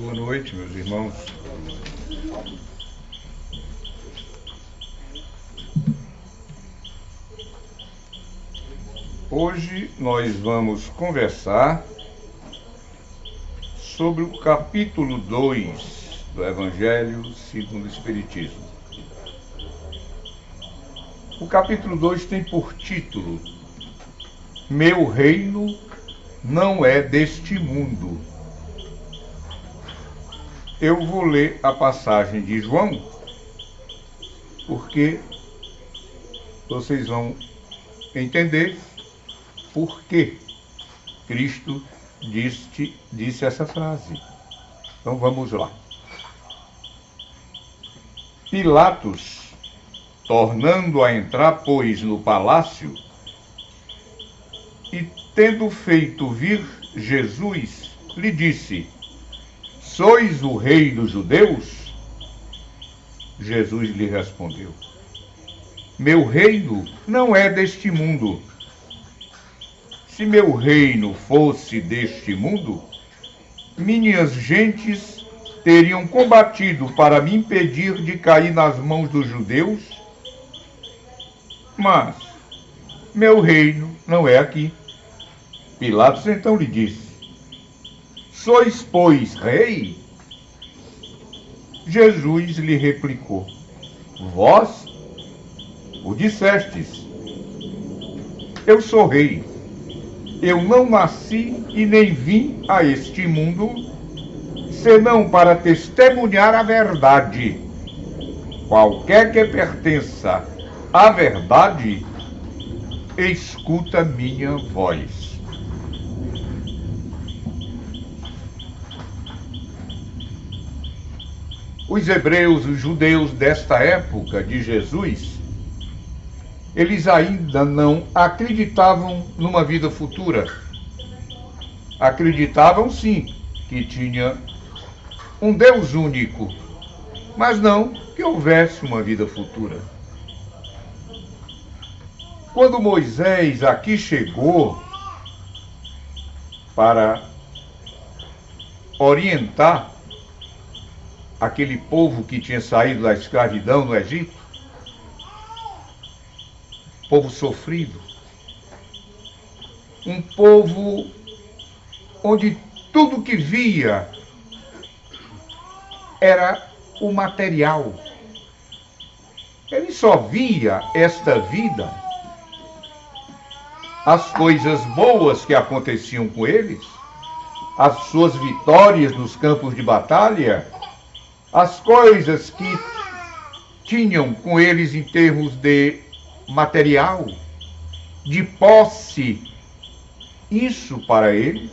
Boa noite, meus irmãos. Hoje nós vamos conversar sobre o capítulo 2 do Evangelho segundo o Espiritismo. O capítulo 2 tem por título: Meu reino não é deste mundo. Eu vou ler a passagem de João, porque vocês vão entender por que Cristo disse essa frase. Então vamos lá. Pilatos, tornando a entrar, pois, no palácio, e tendo feito vir Jesus, lhe disse: Sois o rei dos judeus? Jesus lhe respondeu: Meu reino não é deste mundo. Se meu reino fosse deste mundo, minhas gentes teriam combatido para me impedir de cair nas mãos dos judeus. Mas meu reino não é aqui. Pilatos então lhe disse: Sois, pois, rei? Jesus lhe replicou: Vós o dissestes. Eu sou rei. Eu não nasci e nem vim a este mundo, senão para testemunhar a verdade. Qualquer que pertença à verdade, escuta minha voz. Os hebreus, os judeus desta época de Jesus, eles ainda não acreditavam numa vida futura. Acreditavam sim que tinha um Deus único, mas não que houvesse uma vida futura. Quando Moisés aqui chegou para orientar aquele povo que tinha saído da escravidão no Egito, povo sofrido, um povo onde tudo que via era o material. Ele só via esta vida, as coisas boas que aconteciam com eles, as suas vitórias nos campos de batalha, as coisas que tinham com eles em termos de material, de posse. Isso para eles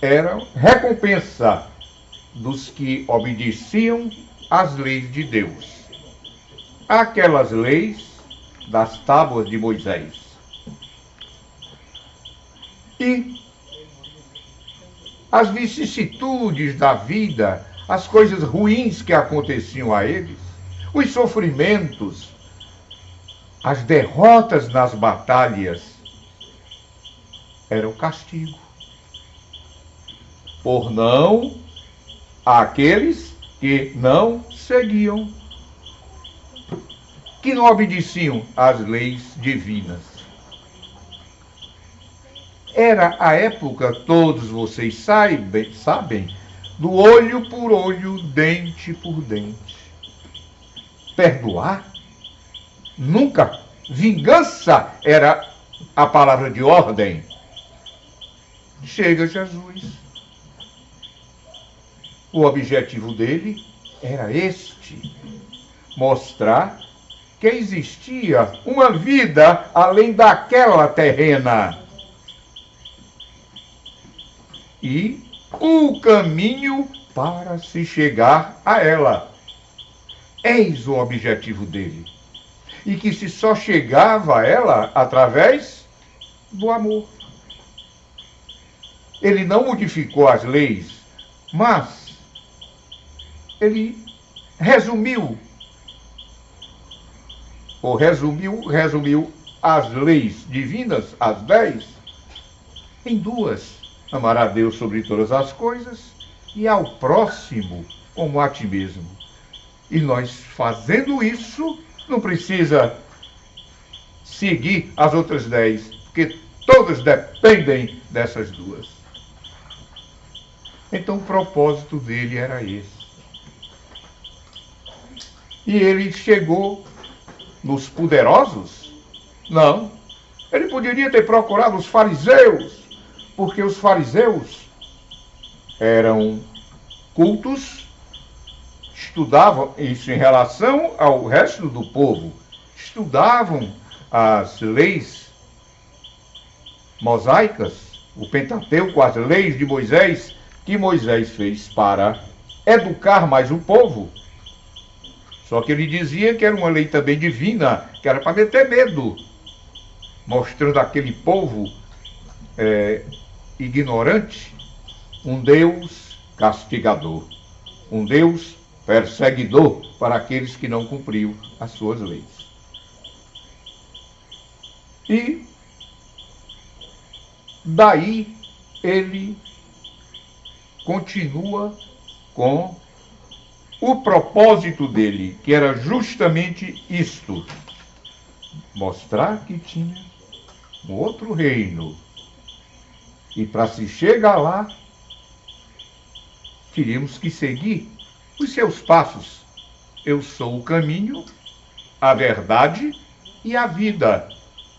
era recompensa dos que obedeciam às leis de Deus, aquelas leis das tábuas de Moisés. E as vicissitudes da vida, as coisas ruins que aconteciam a eles, os sofrimentos, as derrotas nas batalhas, eram castigo. Por não àqueles que não seguiam, que não obedeciam às leis divinas. Era a época, todos vocês sabem, do olho por olho, dente por dente. Perdoar? Nunca. Vingança era a palavra de ordem. Chega Jesus. O objetivo dele era este: mostrar que existia uma vida além daquela terrena. E o caminho para se chegar a ela. Eis o objetivo dele. E que se só chegava a ela através do amor. Ele não modificou as leis, mas ele resumiu as leis divinas, as 10, em duas: amar a Deus sobre todas as coisas e ao próximo como a ti mesmo. E nós, fazendo isso, não precisa seguir as outras 10, porque todas dependem dessas duas. Então o propósito dele era esse. E ele chegou nos poderosos? Não. Ele poderia ter procurado os fariseus, porque os fariseus eram cultos, estudavam isso em relação ao resto do povo, estudavam as leis mosaicas, o Pentateuco, as leis de Moisés, que Moisés fez para educar mais o povo. Só que ele dizia que era uma lei também divina, que era para meter medo, mostrando aquele povo ignorante um Deus castigador, um Deus perseguidor para aqueles que não cumpriam as suas leis. E daí ele continua com o propósito dele, que era justamente isto: mostrar que tinha um outro reino. E para se chegar lá, teríamos que seguir os seus passos. Eu sou o caminho, a verdade e a vida.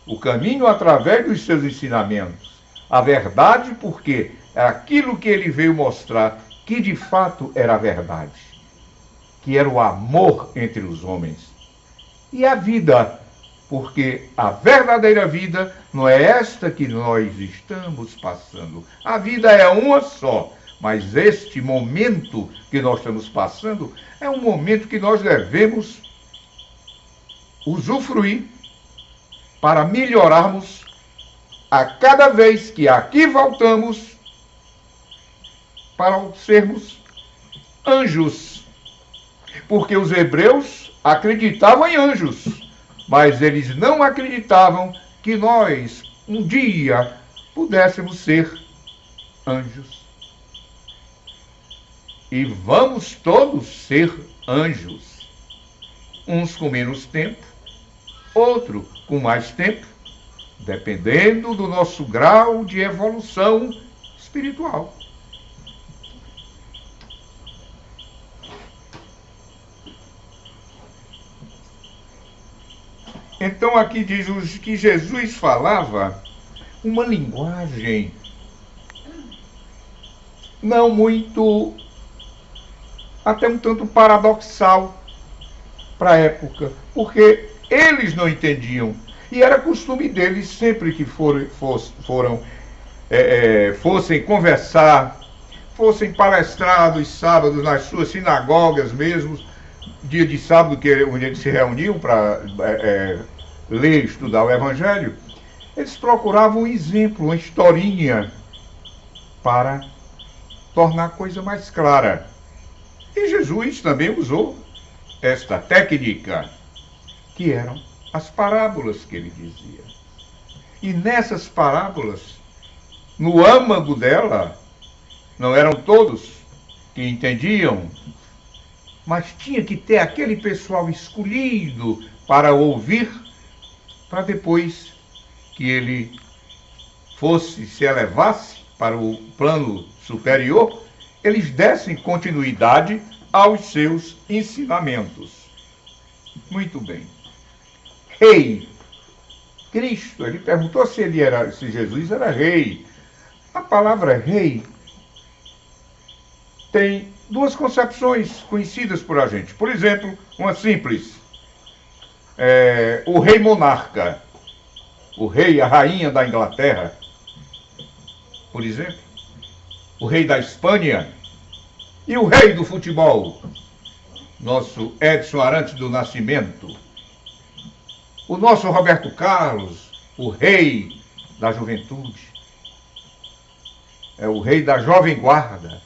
O caminho através dos seus ensinamentos. A verdade porque é aquilo que ele veio mostrar que de fato era a verdade. Que era o amor entre os homens. E a vida, porque a verdadeira vida não é esta que nós estamos passando. A vida é uma só, mas este momento que nós estamos passando é um momento que nós devemos usufruir para melhorarmos a cada vez que aqui voltamos para sermos anjos. Porque os hebreus acreditavam em anjos, mas eles não acreditavam que nós, um dia, pudéssemos ser anjos. E vamos todos ser anjos. Uns com menos tempo, outro com mais tempo, dependendo do nosso grau de evolução espiritual. Então aqui diz que Jesus falava uma linguagem não muito, até um tanto paradoxal para a época, porque eles não entendiam. E era costume deles, sempre que fossem conversar, fossem palestrar nos sábados nas suas sinagogas mesmo, dia de sábado, que é onde eles se reuniam para ler e estudar o Evangelho, eles procuravam um exemplo, uma historinha, para tornar a coisa mais clara. E Jesus também usou esta técnica, que eram as parábolas que ele dizia. E nessas parábolas, no âmago dela, não eram todos que entendiam, mas tinha que ter aquele pessoal escolhido para ouvir, para depois que ele se elevasse para o plano superior, eles dessem continuidade aos seus ensinamentos. Muito bem. Rei. Cristo, ele perguntou se Jesus era rei. A palavra rei tem duas concepções conhecidas por a gente. Por exemplo, uma simples. O rei monarca. O rei, a rainha da Inglaterra. Por exemplo. O rei da Espanha. E o rei do futebol. Nosso Edson Arantes do Nascimento. O nosso Roberto Carlos. O rei da juventude. É o rei da jovem guarda.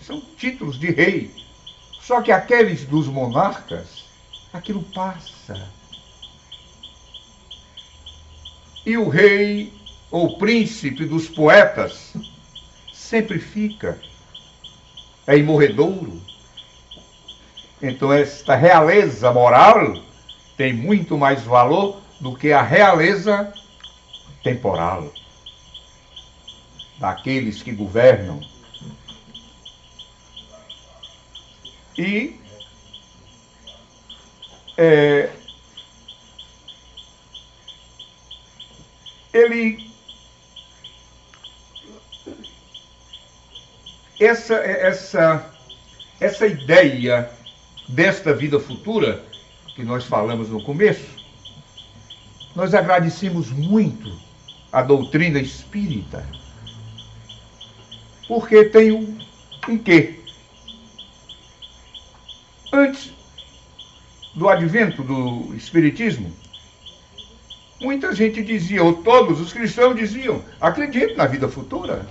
São títulos de rei. Só que aqueles dos monarcas, aquilo passa. E o rei ou príncipe dos poetas sempre fica. é imorredouro. Então esta realeza moral tem muito mais valor do que a realeza temporal daqueles que governam. E essa ideia desta vida futura, que nós falamos no começo, nós agradecemos muito a doutrina espírita, porque tem um quê? Antes do advento do espiritismo, muita gente dizia, ou todos os cristãos diziam, acredito na vida futura.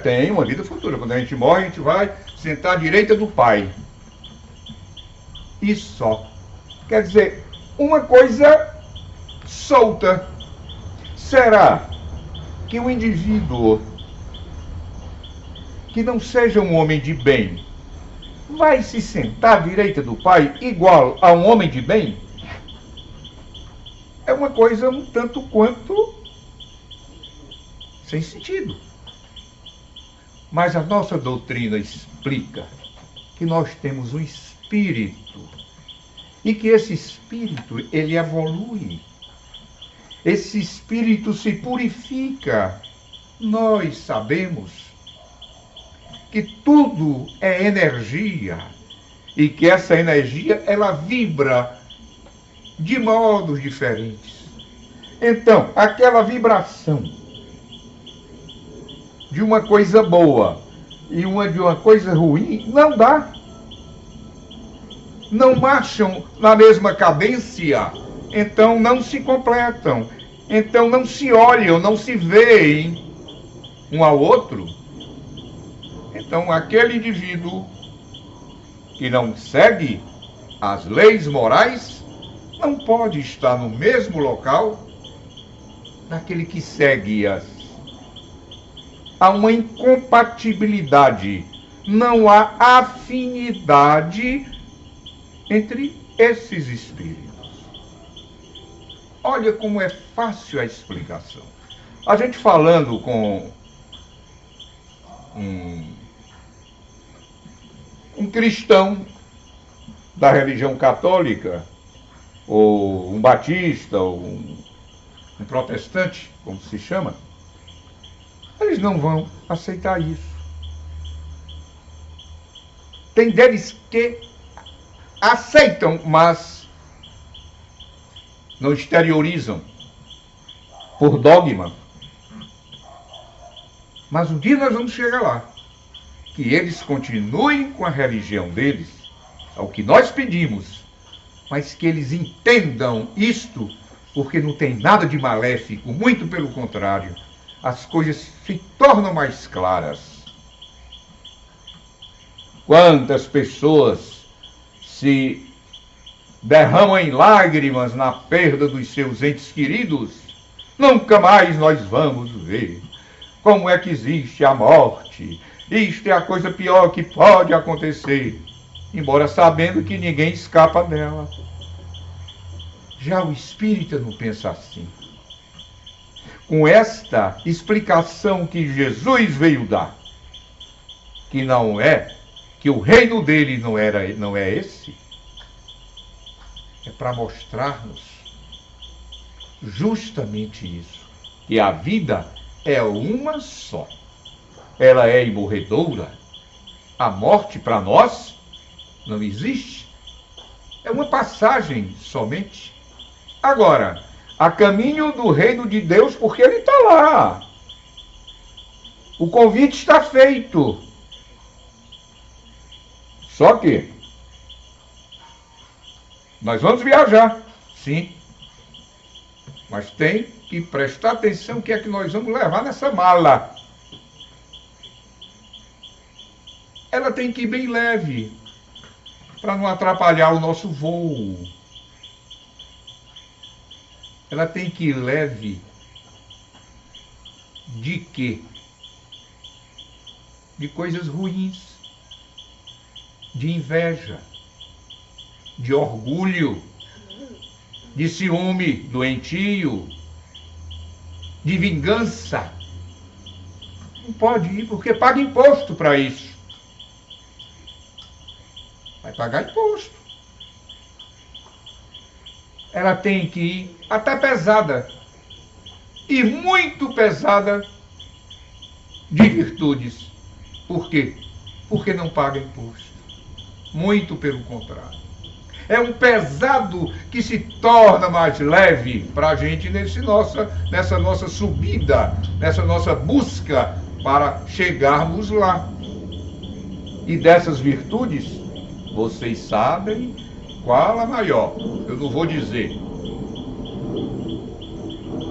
Tem uma vida futura. Quando a gente morre, a gente vai sentar à direita do Pai. E só. Quer dizer, uma coisa solta. Será que o indivíduo que não seja um homem de bem vai se sentar à direita do Pai igual a um homem de bem? É uma coisa um tanto quanto sem sentido. Mas a nossa doutrina explica que nós temos um espírito e que esse espírito, ele evolui. Esse espírito se purifica. Nós sabemos que tudo é energia e que essa energia, ela vibra de modos diferentes. Então, aquela vibração de uma coisa boa e de uma coisa ruim, não dá. Não marcham na mesma cadência, então não se completam. Então não se olham, não se veem um ao outro. Então aquele indivíduo que não segue as leis morais não pode estar no mesmo local daquele que segue-as. Há uma incompatibilidade, não há afinidade entre esses espíritos. Olha como é fácil a explicação. A gente falando com um cristão da religião católica, ou um batista, ou um protestante, como se chama, eles não vão aceitar isso. Tem deles que aceitam, mas não exteriorizam por dogma. Mas um dia nós vamos chegar lá, que eles continuem com a religião deles, é o que nós pedimos, mas que eles entendam isto, porque não tem nada de maléfico, muito pelo contrário, as coisas se tornam mais claras. Quantas pessoas se derramam em lágrimas na perda dos seus entes queridos, nunca mais nós vamos ver. Como é que existe a morte? Isto é a coisa pior que pode acontecer, embora sabendo que ninguém escapa dela. Já o espírita não pensa assim. Com esta explicação que Jesus veio dar, que não é, que o reino dele não é esse, é para mostrar-nos justamente isso, que a vida é uma só. Ela é imorredoura. A morte para nós não existe. É uma passagem somente. Agora, a caminho do reino de Deus, porque ele está lá. O convite está feito. Só que nós vamos viajar, sim. Mas tem que prestar atenção o que é que nós vamos levar nessa mala. Ela tem que ir bem leve, para não atrapalhar o nosso voo. Ela tem que ir leve de quê? de coisas ruins, de inveja, de orgulho, de ciúme doentio, de vingança. Não pode ir, porque paga imposto para isso. Vai pagar imposto. Ela tem que ir até pesada, e muito pesada, de virtudes. Por quê? Porque não paga imposto. Muito pelo contrário. É um pesado que se torna mais leve para a gente nessa nossa subida, nessa nossa busca para chegarmos lá. E dessas virtudes, vocês sabem qual a maior. Eu não vou dizer.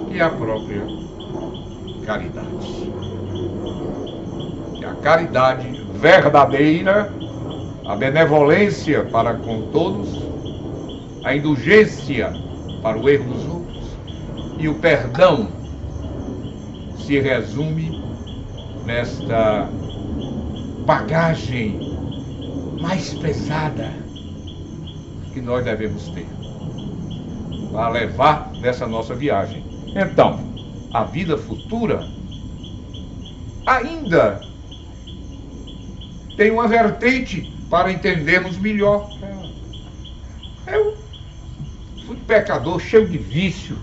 Que é a própria caridade. Que a caridade verdadeira, a benevolência para com todos, a indulgência para o erro dos outros e o perdão se resume nesta bagagem mais pesada que nós devemos ter para levar nessa nossa viagem. Então, a vida futura ainda tem uma vertente para entendermos melhor. Eu fui pecador, cheio de vício.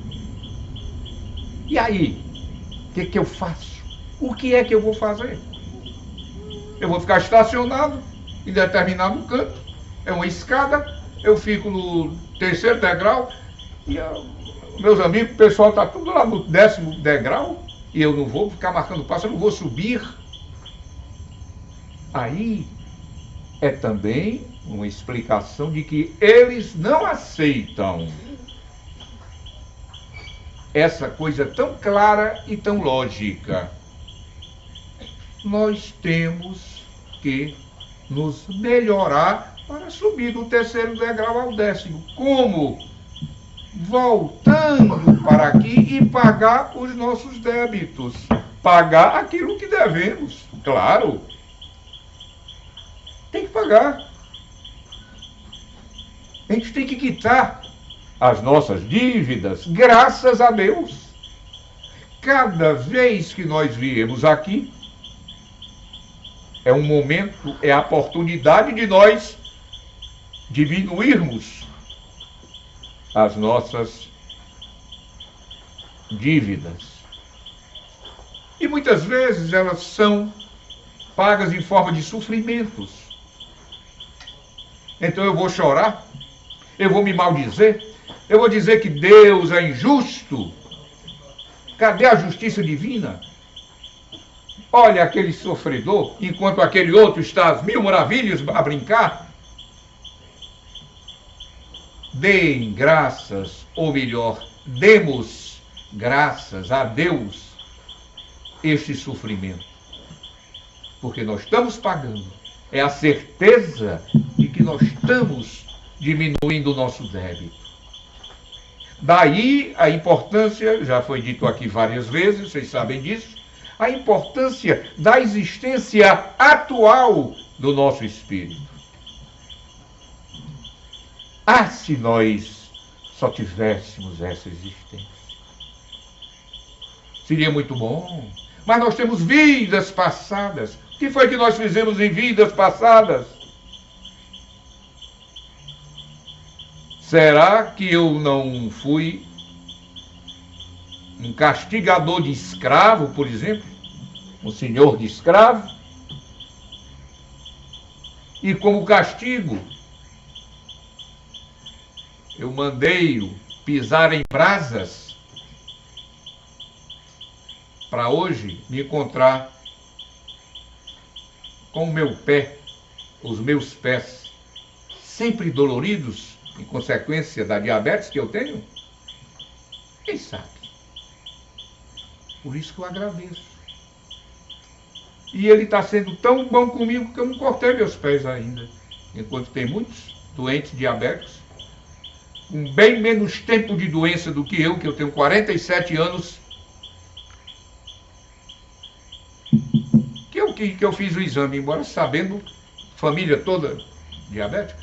E aí? O que eu faço? O que é que eu vou fazer? Eu vou ficar estacionado em determinado canto. É uma escada. Eu fico no 3º degrau. E meus amigos, o pessoal está tudo lá no 10º degrau. E eu não vou ficar marcando passo, eu não vou subir. Aí é também uma explicação de que eles não aceitam essa coisa tão clara e tão lógica. Nós temos que nos melhorar para subir do 3º degrau ao 10º. Como? Voltando para aqui e pagar os nossos débitos. Pagar aquilo que devemos, claro. Tem que pagar. A gente tem que quitar as nossas dívidas, graças a Deus. Cada vez que nós viemos aqui, é um momento, é a oportunidade de nós diminuirmos as nossas dívidas. E muitas vezes elas são pagas em forma de sofrimentos. Então eu vou chorar, eu vou me maldizer, eu vou dizer que Deus é injusto. Cadê a justiça divina? Olha aquele sofredor, enquanto aquele outro está às mil maravilhas a brincar. Deem graças, ou melhor, demos graças a Deus este sofrimento. Porque nós estamos pagando. É a certeza de que nós estamos diminuindo o nosso débito. Daí a importância, já foi dito aqui várias vezes, vocês sabem disso, a importância da existência atual do nosso espírito. Ah, se nós só tivéssemos essa existência. Seria muito bom. Mas nós temos vidas passadas. O que foi que nós fizemos em vidas passadas? Será que eu não fui um castigador de escravo, por exemplo? Um senhor de escravo? E como castigo, eu mandei-o pisar em brasas para hoje me encontrar com o meu pé, os meus pés, sempre doloridos, em consequência da diabetes que eu tenho? Quem sabe? Por isso que eu agradeço. E ele está sendo tão bom comigo que eu não cortei meus pés ainda. Enquanto tem muitos doentes diabéticos, com bem menos tempo de doença do que eu tenho 47 anos, que que eu fiz o exame, embora sabendo, família toda diabética.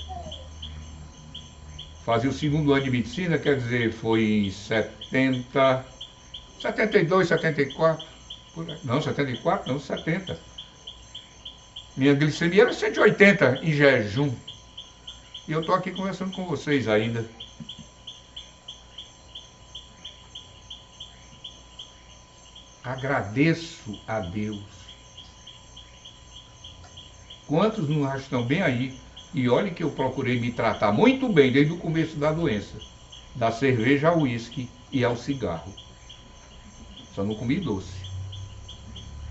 Fazia o segundo ano de medicina, quer dizer, foi em 72, 74, não, 74, não, 70. Minha glicemia era 180 em jejum. E eu estou aqui conversando com vocês ainda. Agradeço a Deus. Quantos não já estão bem aí? E olhe que eu procurei me tratar muito bem desde o começo da doença. Da cerveja ao uísque e ao cigarro. Só não comi doce.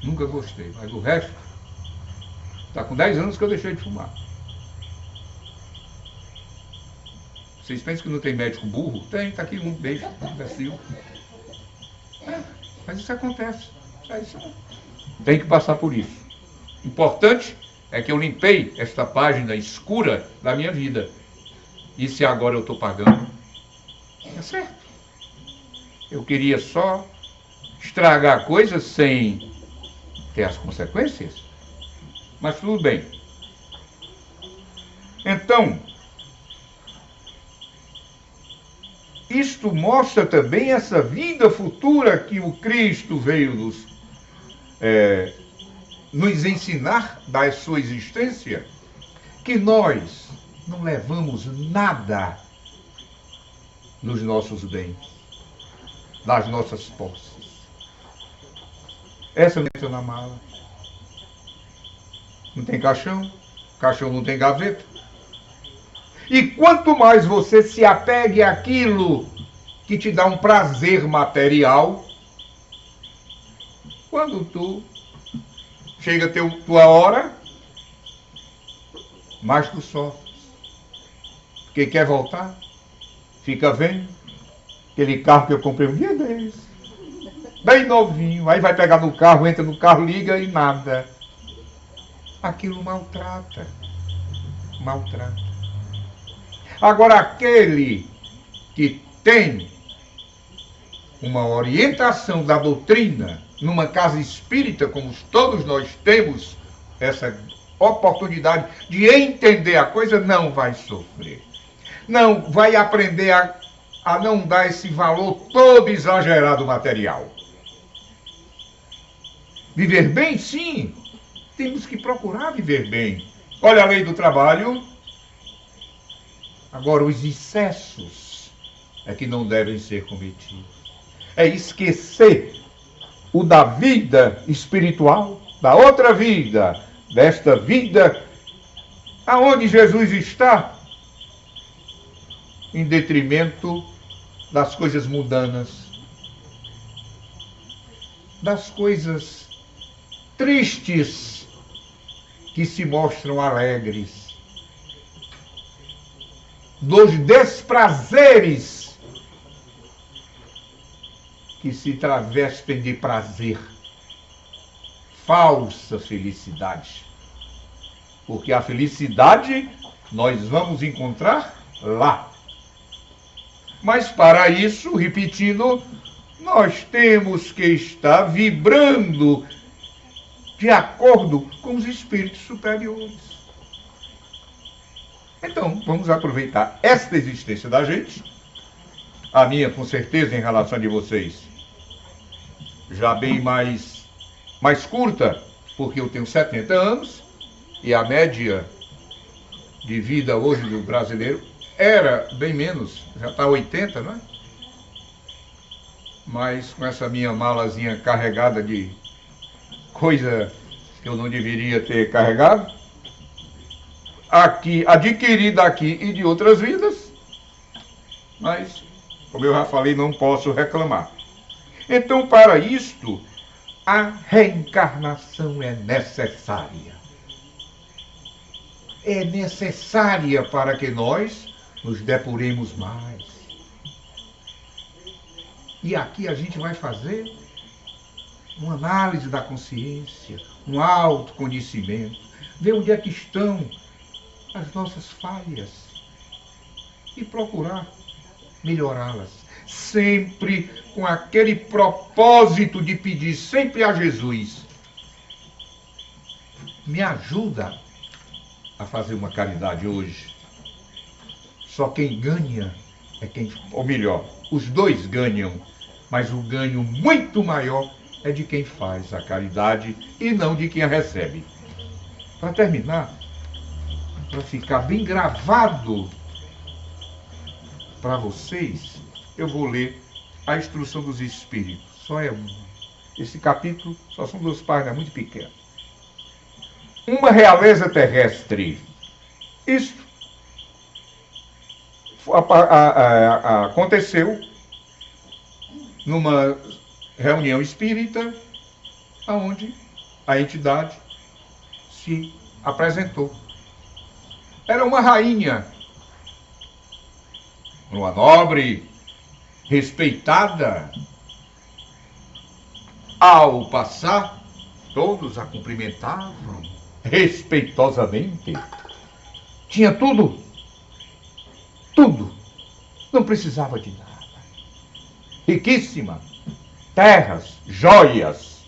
Nunca gostei. Mas o resto, está com 10 anos que eu deixei de fumar. Vocês pensam que não tem médico burro? Tem, está aqui um beijo, imbecil. Mas isso acontece. Isso tem que passar por isso. Importante é que eu limpei esta página escura da minha vida. E se agora eu estou pagando? É certo. Eu queria só estragar coisas sem ter as consequências. Mas tudo bem. Então, isto mostra também essa vida futura que o Cristo veio nos ensinar da sua existência, que nós não levamos nada nos nossos bens, das nossas posses. Essa não entra na mala. Não tem caixão, caixão não tem gaveta. E quanto mais você se apegue àquilo que te dá um prazer material, quando tu chega a tua hora, mais tu sofres. Porque quer voltar, fica vendo aquele carro que eu comprei um dia desse, bem novinho, aí vai pegar no carro, entra no carro, liga e nada. Aquilo maltrata. Maltrata. Agora, aquele que tem uma orientação da doutrina numa casa espírita, como todos nós temos essa oportunidade de entender a coisa, não vai sofrer. Não vai aprender a não dar esse valor todo exagerado material. Viver bem, sim. Temos que procurar viver bem. Olha a lei do trabalho. Agora, os excessos é que não devem ser cometidos. É esquecer o da vida espiritual, da outra vida, desta vida aonde Jesus está, em detrimento das coisas mundanas, das coisas tristes que se mostram alegres, dos desprazeres que se travestem de prazer. Falsa felicidade. Porque a felicidade nós vamos encontrar lá. Mas para isso, repetindo, nós temos que estar vibrando de acordo com os espíritos superiores. Então, vamos aproveitar esta existência da gente, a minha com certeza em relação a de vocês, já bem mais curta, porque eu tenho 70 anos, e a média de vida hoje do brasileiro era bem menos, já está 80, não é? Mas com essa minha malazinha carregada de coisa que eu não deveria ter carregado, aqui, adquirida aqui e de outras vidas, mas, como eu já falei, não posso reclamar. Então, para isto, a reencarnação é necessária. É necessária para que nós nos depuremos mais. E aqui a gente vai fazer uma análise da consciência, um autoconhecimento, ver onde é que estão as nossas falhas e procurar melhorá-las, sempre com aquele propósito de pedir sempre a Jesus Me ajuda a fazer uma caridade hoje. Só quem ganha é quem... Ou melhor, os dois ganham, mas o ganho muito maior é de quem faz a caridade e não de quem a recebe. Para terminar, para ficar bem gravado para vocês, eu vou ler a Instrução dos Espíritos. Só é uma. Esse capítulo só são 2 páginas, muito pequenas. Uma realeza terrestre. Isto aconteceu numa reunião espírita, onde a entidade se apresentou. Era uma rainha, uma nobre, respeitada. Ao passar, todos a cumprimentavam respeitosamente. Tinha tudo. Tudo. Não precisava de nada. Riquíssima. Terras, joias,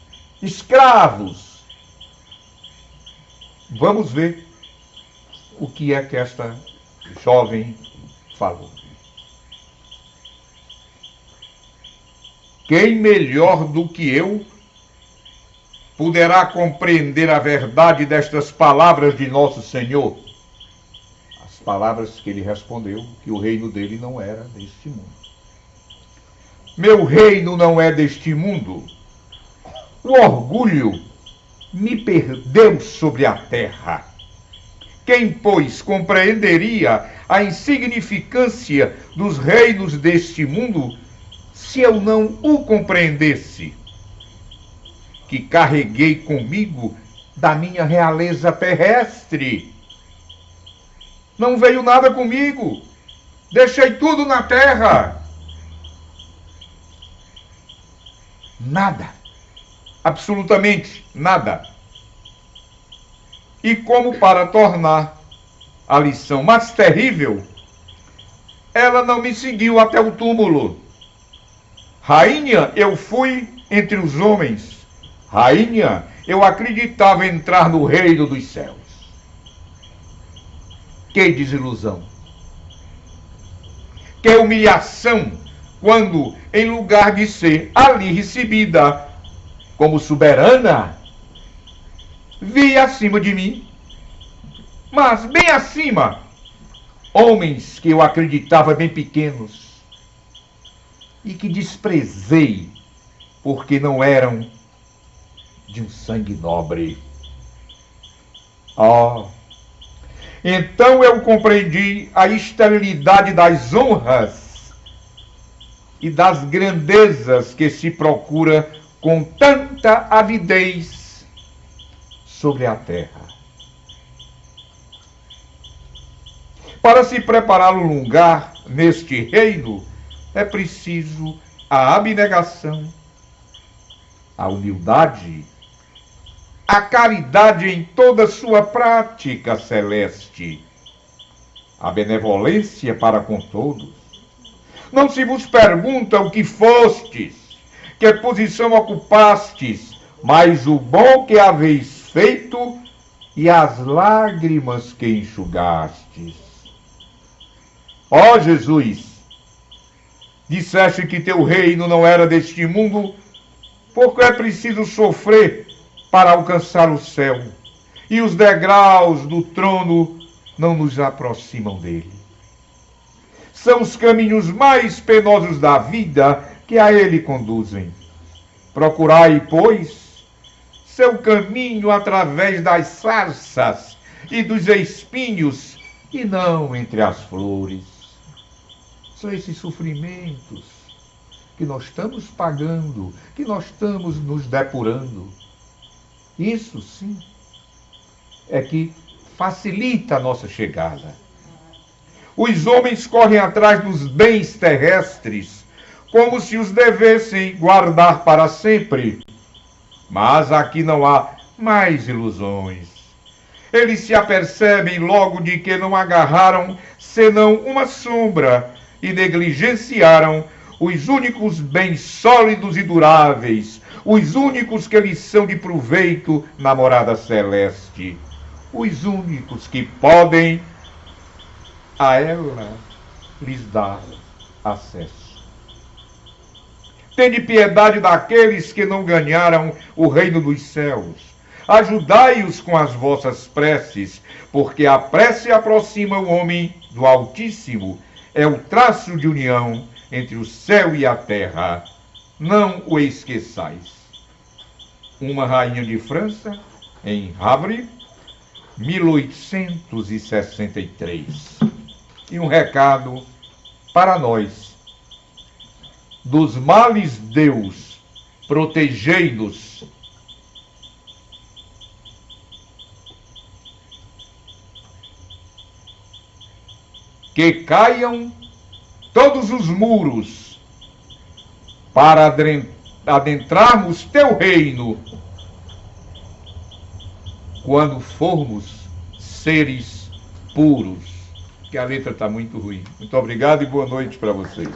escravos. Vamos ver o que é que esta jovem falou. Quem melhor do que eu poderá compreender a verdade destas palavras de nosso Senhor? As palavras que ele respondeu, que o reino dele não era deste mundo. Meu reino não é deste mundo. O orgulho me perdeu sobre a terra. Quem, pois, compreenderia a insignificância dos reinos deste mundo se eu não o compreendesse? Que carreguei comigo da minha realeza terrestre. Não veio nada comigo. Deixei tudo na terra. Nada. Absolutamente nada. E como para tornar a lição mais terrível, ela não me seguiu até o túmulo. Rainha, eu fui entre os homens. Rainha, eu acreditava entrar no reino dos céus. Que desilusão. Que humilhação, quando, em lugar de ser ali recebida como soberana, vi acima de mim, mas bem acima, homens que eu acreditava bem pequenos e que desprezei porque não eram de um sangue nobre. Então eu compreendi a esterilidade das honras e das grandezas que se procura com tanta avidez sobre a terra. Para se preparar um lugar neste reino, é preciso a abnegação, a humildade, a caridade em toda sua prática celeste, a benevolência para com todos. Não se vos pergunta o que fostes, que posição ocupastes, mas o bom que haveis feito e as lágrimas que enxugastes. Ó Jesus, disseste que teu reino não era deste mundo, porque é preciso sofrer para alcançar o céu, e os degraus do trono não nos aproximam dele. São os caminhos mais penosos da vida que a ele conduzem. Procurai, pois, seu caminho através das sarças e dos espinhos, e não entre as flores. São esses sofrimentos que nós estamos pagando, que nós estamos nos depurando. Isso, sim, é que facilita a nossa chegada. Os homens correm atrás dos bens terrestres, como se os devessem guardar para sempre. Mas aqui não há mais ilusões. Eles se apercebem logo de que não agarraram senão uma sombra e negligenciaram os únicos bens sólidos e duráveis, os únicos que lhes são de proveito na morada celeste, os únicos que podem a ela lhes dar acesso. Tende piedade daqueles que não ganharam o reino dos céus. Ajudai-os com as vossas preces, porque a prece aproxima o homem do Altíssimo, é o traço de união entre o céu e a terra. Não o esqueçais. Uma rainha de França, em Havre, 1863. E um recado para nós. Dos males, Deus, protegei-nos. Que caiam todos os muros para adentrarmos teu reino quando formos seres puros. Que a letra está muito ruim. Muito obrigado e boa noite para vocês.